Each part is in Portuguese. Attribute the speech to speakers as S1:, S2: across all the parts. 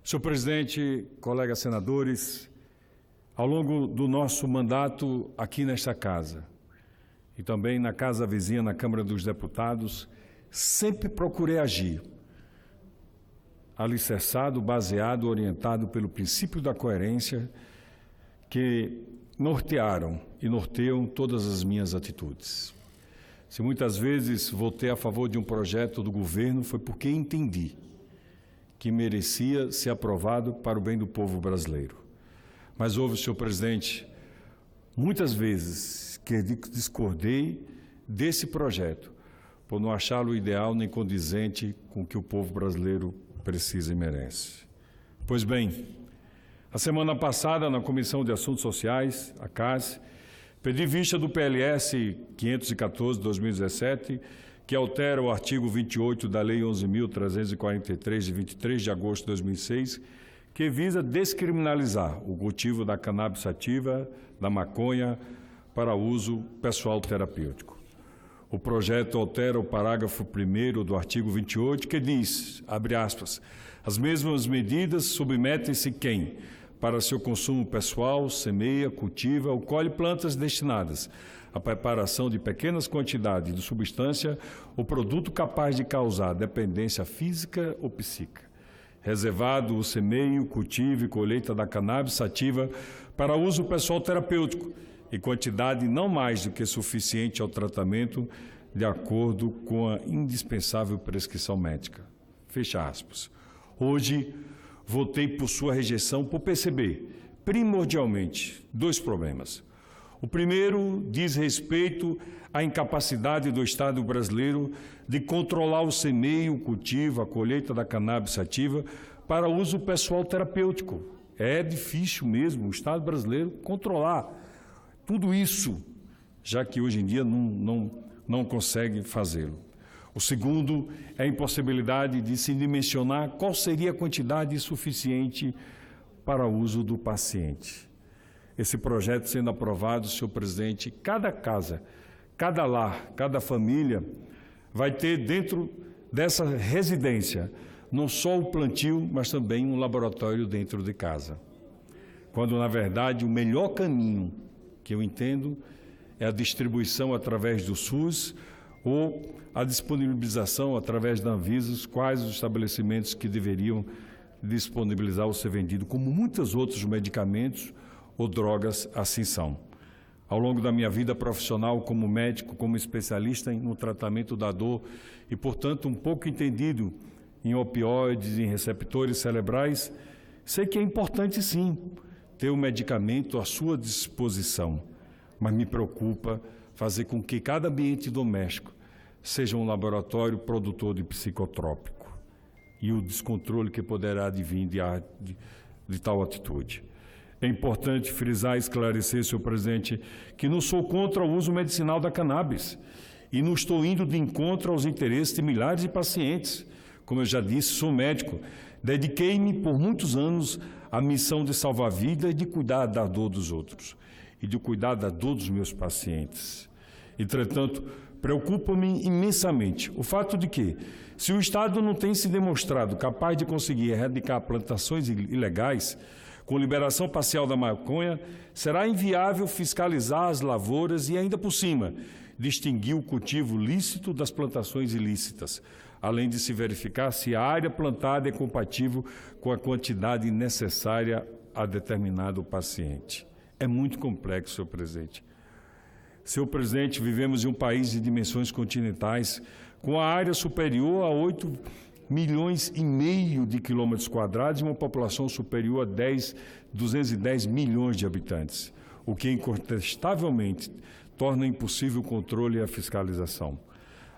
S1: Senhor presidente, colegas senadores, ao longo do nosso mandato aqui nesta casa e também na casa vizinha, na Câmara dos Deputados, sempre procurei agir alicerçado, baseado, orientado pelo princípio da coerência que nortearam e norteiam todas as minhas atitudes. Se muitas vezes votei a favor de um projeto do governo, foi porque entendi que merecia ser aprovado para o bem do povo brasileiro. Mas houve, senhor presidente, muitas vezes que discordei desse projeto, por não achá-lo ideal nem condizente com o que o povo brasileiro precisa e merece. Pois bem, a semana passada, na Comissão de Assuntos Sociais, a CAS, pedi vista do PLS 514/2017, que altera o artigo 28 da Lei 11.343, de 23 de agosto de 2006, que visa descriminalizar o cultivo da cannabis sativa, da maconha, para uso pessoal terapêutico. O projeto altera o parágrafo 1º do artigo 28, que diz, abre aspas, as mesmas medidas submetem-se quem, para seu consumo pessoal, semeia, cultiva ou colhe plantas destinadas à preparação de pequenas quantidades de substância ou produto capaz de causar dependência física ou psíquica. Reservado o semeio, cultivo e colheita da cannabis sativa para uso pessoal terapêutico e quantidade não mais do que suficiente ao tratamento de acordo com a indispensável prescrição médica. Fecha aspas. Hoje, votei por sua rejeição por perceber, primordialmente, dois problemas. O primeiro diz respeito à incapacidade do Estado brasileiro de controlar o semeio, o cultivo, a colheita da cannabis sativa para uso pessoal terapêutico. É difícil mesmo o Estado brasileiro controlar tudo isso, já que hoje em dia não consegue fazê-lo. O segundo é a impossibilidade de se dimensionar qual seria a quantidade suficiente para o uso do paciente. Esse projeto sendo aprovado, senhor presidente, cada casa, cada lar, cada família vai ter dentro dessa residência não só o plantio, mas também um laboratório dentro de casa. Quando, na verdade, o melhor caminho que eu entendo é a distribuição através do SUS ou a disponibilização através da Anvisa, quais os estabelecimentos que deveriam disponibilizar ou ser vendido, como muitos outros medicamentos ou drogas assim são. Ao longo da minha vida profissional como médico, como especialista no tratamento da dor e, portanto, um pouco entendido em opioides, em receptores cerebrais, sei que é importante, sim, ter o medicamento à sua disposição, mas me preocupa fazer com que cada ambiente doméstico seja um laboratório produtor de psicotrópico e o descontrole que poderá advir de tal atitude. É importante frisar e esclarecer, senhor presidente, que não sou contra o uso medicinal da cannabis e não estou indo de encontro aos interesses de milhares de pacientes. Como eu já disse, sou médico, dediquei-me por muitos anos à missão de salvar a vida e de cuidar da dor dos outros e de cuidar da dor dos meus pacientes. Entretanto, preocupa-me imensamente o fato de que, se o Estado não tem se demonstrado capaz de conseguir erradicar plantações ilegais, com liberação parcial da maconha, será inviável fiscalizar as lavouras e, ainda por cima, distinguir o cultivo lícito das plantações ilícitas, além de se verificar se a área plantada é compatível com a quantidade necessária a determinado paciente. É muito complexo, senhor presidente. Senhor presidente, vivemos em um país de dimensões continentais, com a área superior a 8,5 milhões de quilômetros quadrados e uma população superior a 210 milhões de habitantes, o que incontestavelmente torna impossível o controle e a fiscalização.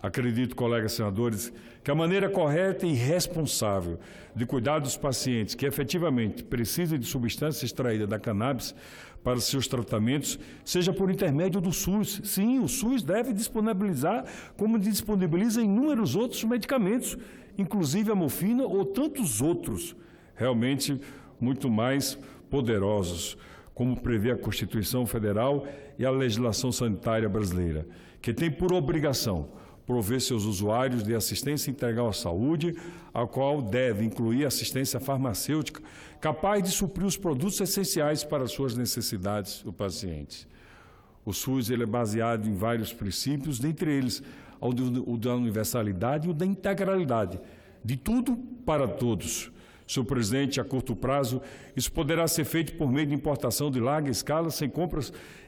S1: Acredito, colegas senadores, que a maneira correta e responsável de cuidar dos pacientes que efetivamente precisam de substância extraída da cannabis para seus tratamentos seja por intermédio do SUS. Sim, o SUS deve disponibilizar, como disponibiliza inúmeros outros medicamentos, inclusive a morfina ou tantos outros, realmente muito mais poderosos, como prevê a Constituição Federal e a legislação sanitária brasileira, que tem por obrigação prover seus usuários de assistência integral à saúde, a qual deve incluir assistência farmacêutica, capaz de suprir os produtos essenciais para as suas necessidades do paciente. O SUS ele é baseado em vários princípios, dentre eles o da universalidade e o da integralidade, de tudo para todos. Senhor presidente, a curto prazo, isso poderá ser feito por meio de importação de larga escala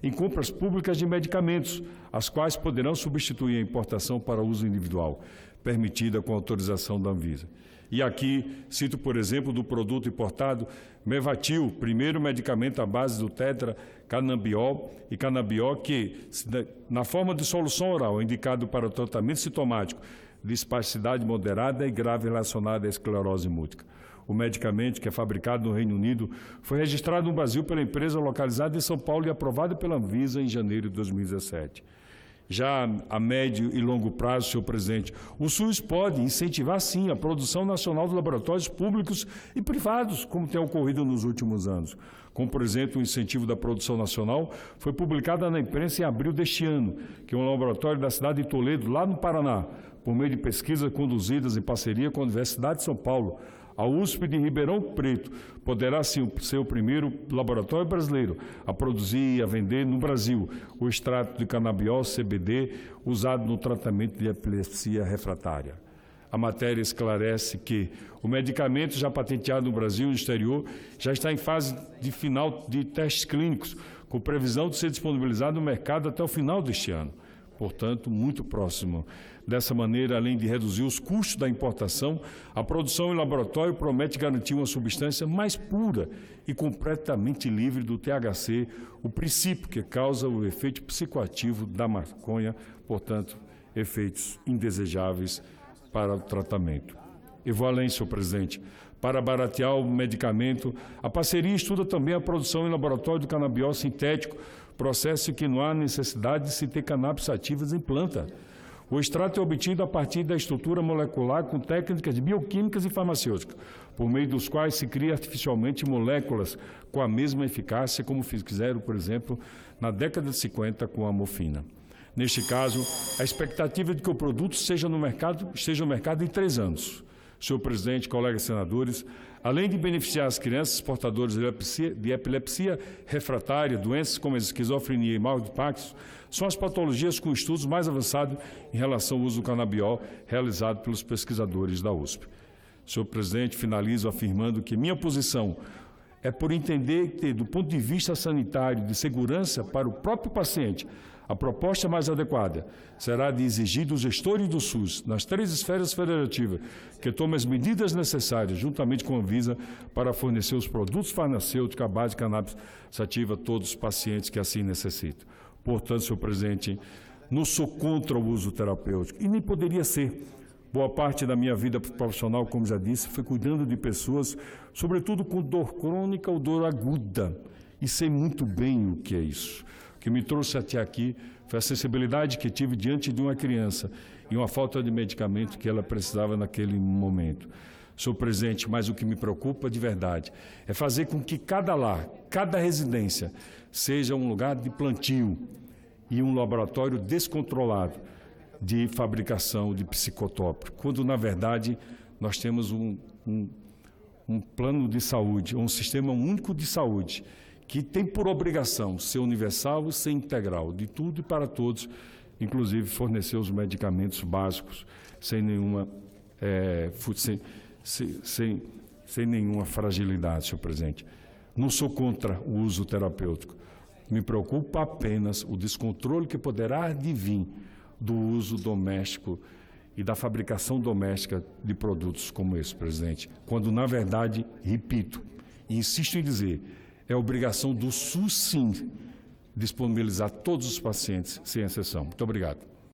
S1: em compras públicas de medicamentos, as quais poderão substituir a importação para uso individual, permitida com autorização da Anvisa. E aqui cito, por exemplo, do produto importado Mevatil, primeiro medicamento à base do tetracanabiol e canabiol, que, na forma de solução oral, é indicado para o tratamento sintomático de espasticidade moderada e grave relacionada à esclerose múltipla. O medicamento, que é fabricado no Reino Unido, foi registrado no Brasil pela empresa localizada em São Paulo e aprovado pela Anvisa em janeiro de 2017. Já a médio e longo prazo, senhor presidente, o SUS pode incentivar, sim, a produção nacional de laboratórios públicos e privados, como tem ocorrido nos últimos anos. Como, por exemplo, o incentivo da produção nacional foi publicado na imprensa em abril deste ano, que é um laboratório da cidade de Toledo, lá no Paraná, por meio de pesquisas conduzidas em parceria com a Universidade de São Paulo. A USP de Ribeirão Preto poderá ser o primeiro laboratório brasileiro a produzir e a vender no Brasil o extrato de canabiol CBD usado no tratamento de epilepsia refratária. A matéria esclarece que o medicamento já patenteado no Brasil e no exterior já está em fase de final de testes clínicos, com previsão de ser disponibilizado no mercado até o final deste ano. Portanto, muito próximo. Dessa maneira, além de reduzir os custos da importação, a produção em laboratório promete garantir uma substância mais pura e completamente livre do THC, o princípio que causa o efeito psicoativo da maconha, portanto, efeitos indesejáveis para o tratamento. Eu vou além, senhor presidente. Para baratear o medicamento, a parceria estuda também a produção em laboratório do canabiol sintético, processo em que não há necessidade de se ter cannabis sativas em planta. O extrato é obtido a partir da estrutura molecular com técnicas bioquímicas e farmacêuticas, por meio dos quais se cria artificialmente moléculas com a mesma eficácia, como fizeram, por exemplo, na década de 50 com a morfina. Neste caso, a expectativa de que o produto esteja no mercado em 3 anos. Senhor presidente, colegas senadores, além de beneficiar as crianças portadoras de epilepsia refratária, doenças como a esquizofrenia e mal de Parkinson, são as patologias com estudos mais avançados em relação ao uso do canabiol realizado pelos pesquisadores da USP. Senhor presidente, finalizo afirmando que minha posição é por entender que, do ponto de vista sanitário de segurança para o próprio paciente, a proposta mais adequada será de exigir dos gestores do SUS, nas 3 esferas federativas, que tomem as medidas necessárias, juntamente com a Anvisa, para fornecer os produtos farmacêuticos à base de cannabis sativa a todos os pacientes que assim necessitam. Portanto, senhor presidente, não sou contra o uso terapêutico, e nem poderia ser. Boa parte da minha vida profissional, como já disse, foi cuidando de pessoas, sobretudo com dor crônica ou dor aguda, e sei muito bem o que é isso. O que me trouxe até aqui foi a sensibilidade que tive diante de uma criança e uma falta de medicamento que ela precisava naquele momento. Senhor presidente, mas o que me preocupa de verdade é fazer com que cada lar, cada residência, seja um lugar de plantio e um laboratório descontrolado de fabricação de psicotrópico, quando, na verdade, nós temos um plano de saúde, um sistema único de saúde, que tem por obrigação ser universal e ser integral, de tudo e para todos, inclusive fornecer os medicamentos básicos sem nenhuma, sem nenhuma fragilidade, senhor presidente. Não sou contra o uso terapêutico. Me preocupa apenas o descontrole que poderá advir do uso doméstico e da fabricação doméstica de produtos como esse, presidente, quando, na verdade, repito e insisto em dizer, é obrigação do SUS, sim, disponibilizar todos os pacientes, sem exceção. Muito obrigado.